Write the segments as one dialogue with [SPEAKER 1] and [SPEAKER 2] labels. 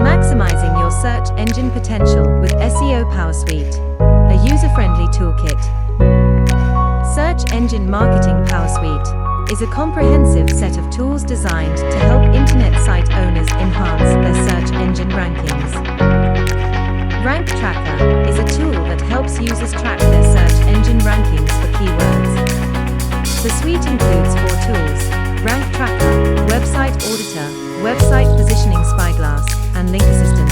[SPEAKER 1] Maximizing your search engine potential with SEO PowerSuite, a user-friendly toolkit. Search Engine Marketing PowerSuite is a comprehensive set of tools designed to help internet site owners enhance their search engine rankings. Rank Tracker is a tool that helps users track their search engine rankings for keywords. The suite includes 4 tools: Rank Tracker, Website Auditor, Website Positioning Spyglass, and Link Assistant.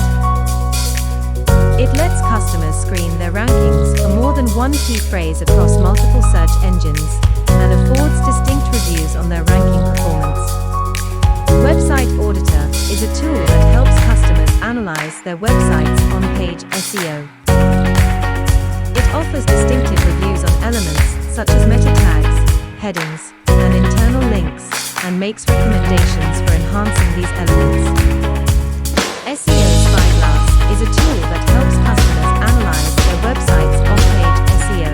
[SPEAKER 1] It lets customers screen their rankings for more than one key phrase across multiple search engines, and affords distinct reviews on their ranking performance. Website Auditor is a tool that helps customers analyze their website's on-page SEO. It offers distinctive reviews on elements such as meta tags, headings, and internal links, and makes recommendations for enhancing these elements. SEO Spyglass is a tool that helps customers analyze their website's on-page SEO.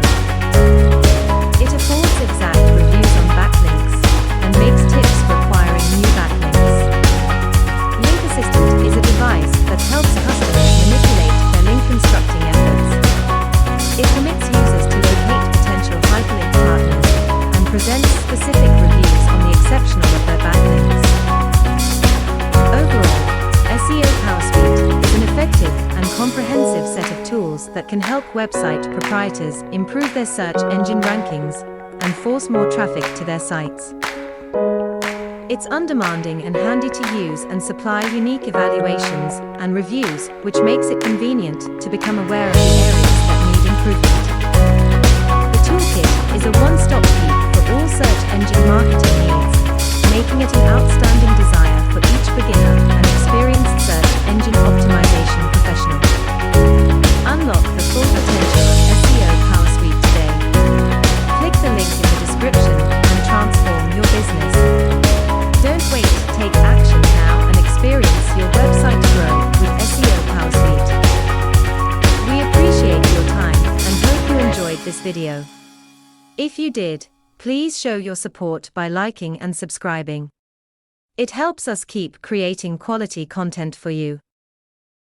[SPEAKER 1] It affords exact reviews on backlinks, and makes tips for acquiring new backlinks. Link Assistant is a device that helps customers manipulate their link constructing efforts. It permits users to locate potential hyperlink partners, and presents specific reviews on the exceptional of their backlinks. Overall, SEO PowerSuite is an effective and comprehensive set of tools that can help website proprietors improve their search engine rankings and force more traffic to their sites. It's undemanding and handy to use and supply unique evaluations and reviews, which makes it convenient to become aware of the areas that need improvement. The Toolkit is a one-stop shop for all search engine marketing needs, making it an outstanding desire for each beginner and experienced search engine optimization professional. Unlock the full potential of SEO PowerSuite today. Click the link in the description and transform your business. Don't wait, take action now and experience your website grow with SEO PowerSuite. We appreciate your time and hope you enjoyed this video. If you did, please show your support by liking and subscribing. It helps us keep creating quality content for you.